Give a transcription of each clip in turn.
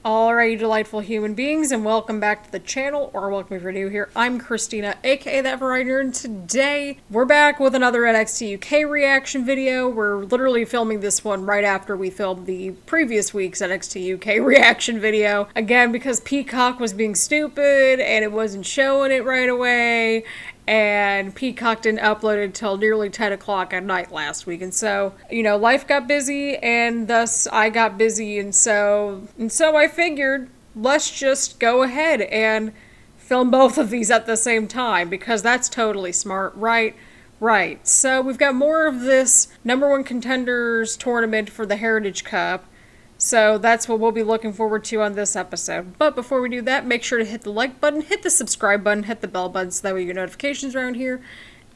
Alright, you delightful human beings, and welcome back to the channel, or welcome if you're new here. I'm Christina, aka That Variety Nerd, and today we're back with another NXT UK reaction video. We're literally filming this one right after we filmed the previous week's NXT UK reaction video. Again, because Peacock was being stupid, and it wasn't showing it right away, and Peacock didn't upload it until nearly 10 o'clock at night last week. And so, life got busy, and thus I got busy, and so I figured, let's just go ahead and film both of these at the same time, because that's totally smart, right? Right. So we've got more of this number one contenders tournament for the Heritage Cup. So that's what we'll be looking forward to on this episode. But before we do that, make sure to hit the like button, hit the subscribe button, hit the bell button so that way you get notifications around here.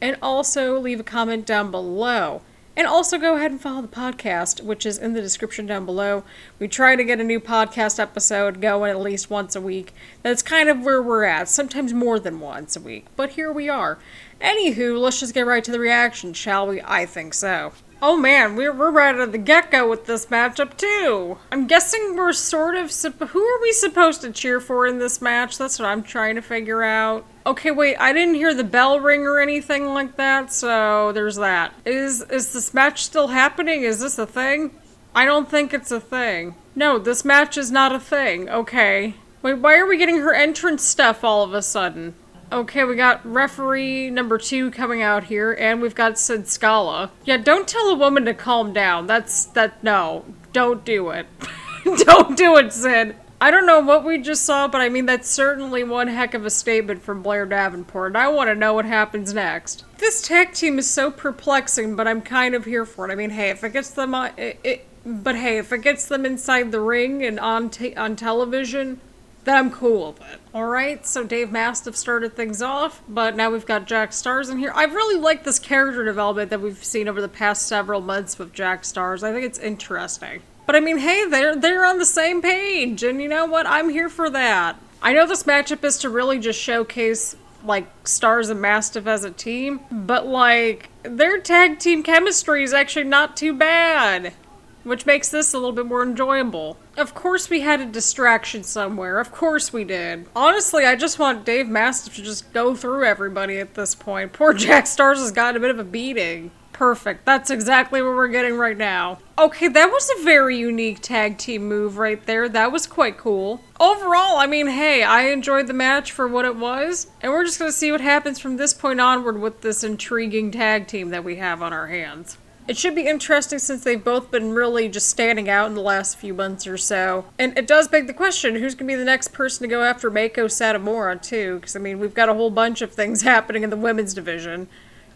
And also leave a comment down below. And also go ahead and follow the podcast, which is in the description down below. We try to get a new podcast episode going at least once a week. That's kind of where we're at, sometimes more than once a week. But here we are. Anywho, let's just get right to the reaction, shall we? I think so. Oh man, we're right at the get-go with this matchup too. I'm guessing we're sort of, who are we supposed to cheer for in this match? That's what I'm trying to figure out. Okay, wait, I didn't hear the bell ring or anything like that, so there's that. Is this match still happening? Is this a thing? I don't think it's a thing. No, this match is not a thing. Okay. Wait, why are we getting her entrance stuff all of a sudden? Okay, we got referee number 2 coming out here, and we've got Sid Scala. Yeah, don't tell a woman to calm down. No, don't do it. Don't do it, Sid. I don't know what we just saw, but I mean, that's certainly one heck of a statement from Blair Davenport, and I want to know what happens next. This tag team is so perplexing, but I'm kind of here for it. I mean, hey, if it gets them if it gets them inside the ring and on television, then I'm cool with it. Alright, so Dave Mastiff started things off, but now we've got Jack Starz in here. I really like this character development that we've seen over the past several months with Jack Starz. I think it's interesting. But I mean, hey, they're on the same page, and you know what? I'm here for that. I know this matchup is to really just showcase, like, Starz and Mastiff as a team, but, like, their tag team chemistry is actually not too bad, which makes this a little bit more enjoyable. Of course we had a distraction somewhere. Of course we did. Honestly, I just want Dave Mastiff to just go through everybody at this point. Poor Jack Starz has gotten a bit of a beating. Perfect. That's exactly what we're getting right now. Okay, that was a very unique tag team move right there. That was quite cool. Overall, I mean, hey, I enjoyed the match for what it was, and we're just gonna see what happens from this point onward with this intriguing tag team that we have on our hands. It should be interesting since they've both been really just standing out in the last few months or so. And it does beg the question, who's going to be the next person to go after Meiko Satomura, too? Because, I mean, we've got a whole bunch of things happening in the women's division.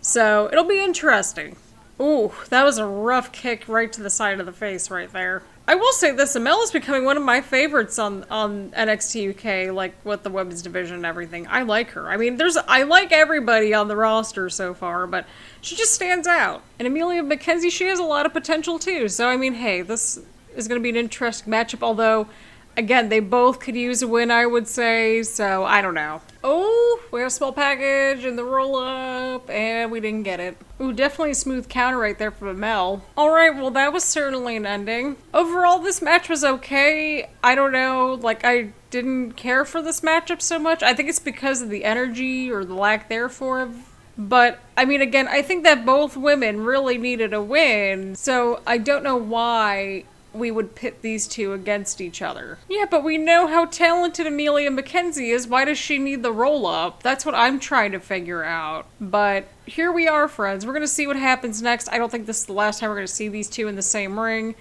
So, it'll be interesting. Ooh, that was a rough kick right to the side of the face right there. I will say this, Amale is becoming one of my favorites on NXT UK, like, with the women's division and everything. I like her. I mean, I like everybody on the roster so far, but she just stands out. And Emilia McKenzie, she has a lot of potential too. So, I mean, hey, this is going to be an interesting matchup, although, again, they both could use a win, I would say, so I don't know. Oh, we have a small package and the roll-up, and we didn't get it. Ooh, definitely a smooth counter right there from Amale. Alright, well that was certainly an ending. Overall, this match was okay. I don't know, like, I didn't care for this matchup so much. I think it's because of the energy, or the lack thereof. But, I mean, again, I think that both women really needed a win, so I don't know why we would pit these two against each other. Yeah, but we know how talented Emilia McKenzie is. Why does she need the roll-up? That's what I'm trying to figure out. But here we are, friends. We're gonna see what happens next. I don't think this is the last time we're gonna see these two in the same ring,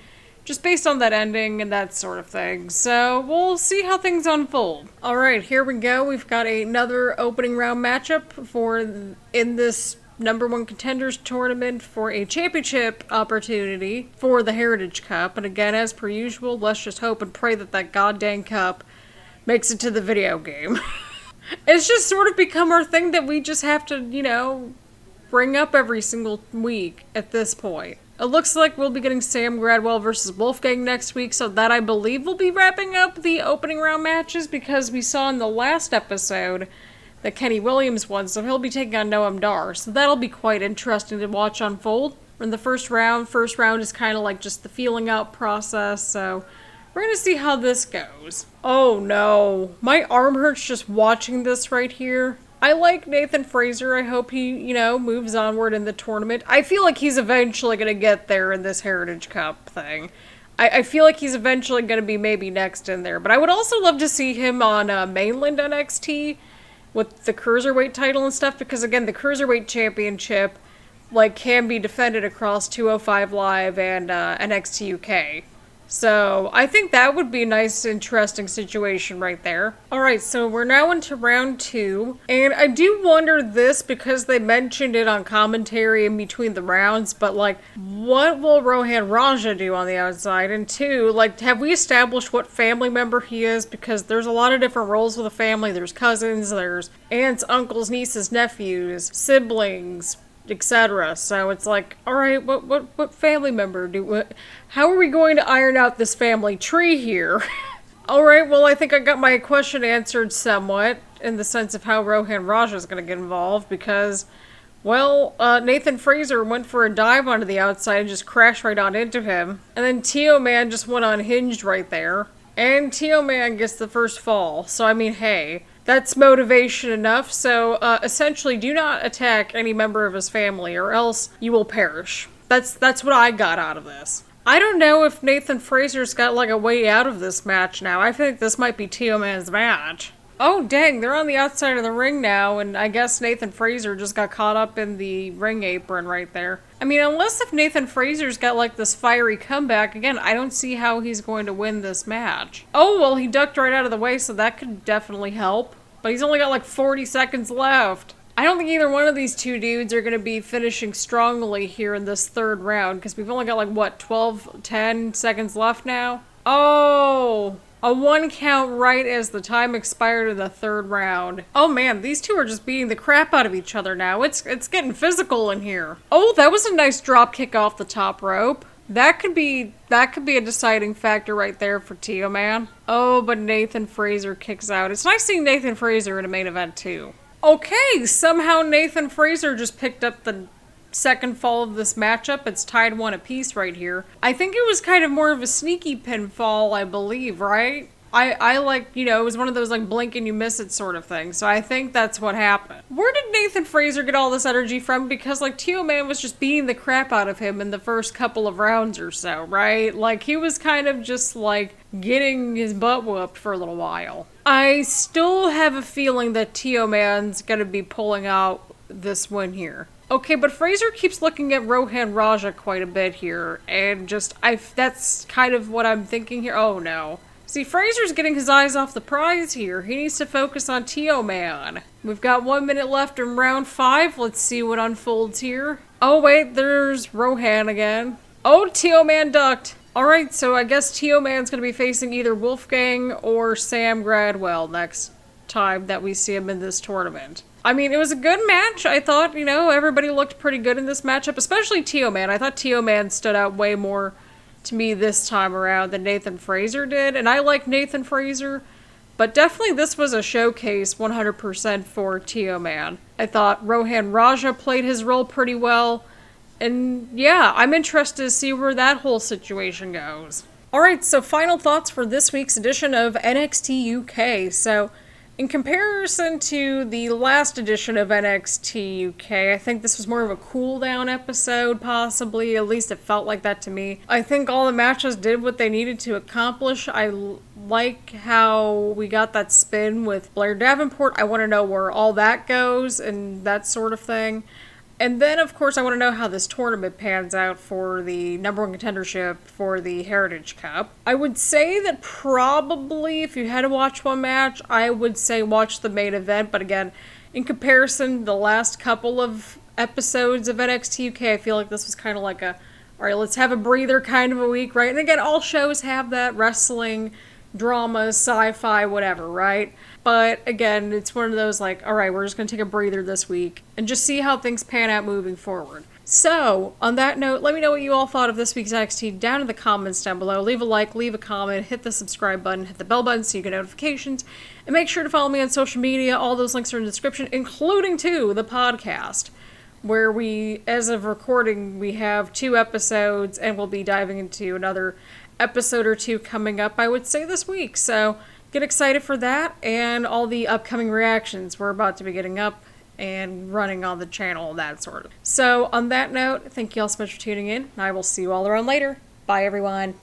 just based on that ending and that sort of thing. So we'll see how things unfold. Alright, here we go. We've got another opening round matchup in this number one contenders tournament for a championship opportunity for the Heritage Cup. And again, as per usual, let's just hope and pray that that goddamn cup makes it to the video game. It's just sort of become our thing that we just have to, bring up every single week at this point. It looks like we'll be getting Sam Gradwell versus Wolfgang next week, so that I believe will be wrapping up the opening round matches, because we saw in the last episode that Kenny Williams won, so he'll be taking on Noam Dar. So that'll be quite interesting to watch unfold. In the first round is kind of like just the feeling out process, so We're gonna see how this goes. Oh no. My arm hurts just watching this right here. I like Nathan Frazer. I hope he, moves onward in the tournament. I feel like he's eventually gonna get there in this Heritage Cup thing. I feel like he's eventually gonna be maybe next in there. But I would also love to see him on mainland NXT with the Cruiserweight title and stuff. Because again, the Cruiserweight Championship can be defended across 205 Live and NXT UK. So I think that would be a nice, interesting situation right there. Alright, so we're now into round 2. And I do wonder this because they mentioned it on commentary in between the rounds, but what will Rohan Raja do on the outside? And 2, have we established what family member he is? Because there's a lot of different roles with a family. There's cousins, there's aunts, uncles, nieces, nephews, siblings, etc. So it's alright, what family member how are we going to iron out this family tree here? Alright, well I think I got my question answered somewhat, in the sense of how Rohan Raja is going to get involved, because, Nathan Frazer went for a dive onto the outside and just crashed right on into him. And then Teoman just went unhinged right there. And Teoman gets the first fall, so I mean, hey. That's motivation enough, so essentially do not attack any member of his family or else you will perish. That's what I got out of this. I don't know if Nathan Frazer's got a way out of this match now. I think this might be Teoman's match. Oh dang, they're on the outside of the ring now, and I guess Nathan Frazer just got caught up in the ring apron right there. I mean, unless if Nathan Frazer's got this fiery comeback, again, I don't see how he's going to win this match. Oh, well, he ducked right out of the way, so that could definitely help. But he's only got 40 seconds left. I don't think either one of these two dudes are going to be finishing strongly here in this third round, because we've only got 10 seconds left now? Oh! A 1 count right as the time expired in the third round. Oh man, these two are just beating the crap out of each other now. It's getting physical in here. Oh, that was a nice drop kick off the top rope. That could be a deciding factor right there for Teoman. Oh, but Nathan Frazer kicks out. It's nice seeing Nathan Frazer in a main event too. Okay, somehow Nathan Frazer just picked up the second fall of this matchup. It's tied 1 apiece right here. I think it was kind of more of a sneaky pinfall, I believe, right? it was one of those blink and you miss it sort of thing. So I think that's what happened. Where did Nathan Frazer get all this energy from? Because Teoman was just beating the crap out of him in the first couple of rounds or so, right? He was kind of just getting his butt whooped for a little while. I still have a feeling that Teoman's gonna be pulling out this win here. Okay, but Frazer keeps looking at Rohan Raja quite a bit here, and that's kind of what I'm thinking here. Oh no. See, Frazer's getting his eyes off the prize here. He needs to focus on Teoman. We've got 1 minute left in round 5. Let's see what unfolds here. Oh wait, there's Rohan again. Oh, Teoman ducked. Alright, so I guess Teoman's gonna be facing either Wolfgang or Sam Gradwell next time that we see him in this tournament. I mean, it was a good match. I thought, everybody looked pretty good in this matchup, especially Teoman. I thought Teoman stood out way more to me this time around than Nathan Frazer did, and I like Nathan Frazer, but definitely this was a showcase 100% for Teoman. I thought Rohan Raja played his role pretty well, and yeah, I'm interested to see where that whole situation goes. Alright, so final thoughts for this week's edition of NXT UK. So, in comparison to the last edition of NXT UK, I think this was more of a cool-down episode, possibly. At least it felt like that to me. I think all the matches did what they needed to accomplish. I like how we got that spin with Blair Davenport. I want to know where all that goes and that sort of thing. And then, of course, I want to know how this tournament pans out for the number 1 contendership for the Heritage Cup. I would say that probably, if you had to watch one match, I would say watch the main event. But again, in comparison, the last couple of episodes of NXT UK, I feel like this was kind of like alright, let's have a breather kind of a week, right? And again, all shows have that: wrestling, drama, sci-fi, whatever, right? But again, it's one of those alright, we're just going to take a breather this week and just see how things pan out moving forward. So, on that note, let me know what you all thought of this week's NXT down in the comments down below. Leave a like, leave a comment, hit the subscribe button, hit the bell button so you get notifications, and make sure to follow me on social media. All those links are in the description, including to the podcast, where we, as of recording, we have 2 episodes, and we'll be diving into another episode or two coming up, I would say this week. So get excited for that and all the upcoming reactions we're about to be getting up and running on the channel, that sort of. So on that note, thank you all so much for tuning in, and I will see you all around later. Bye everyone.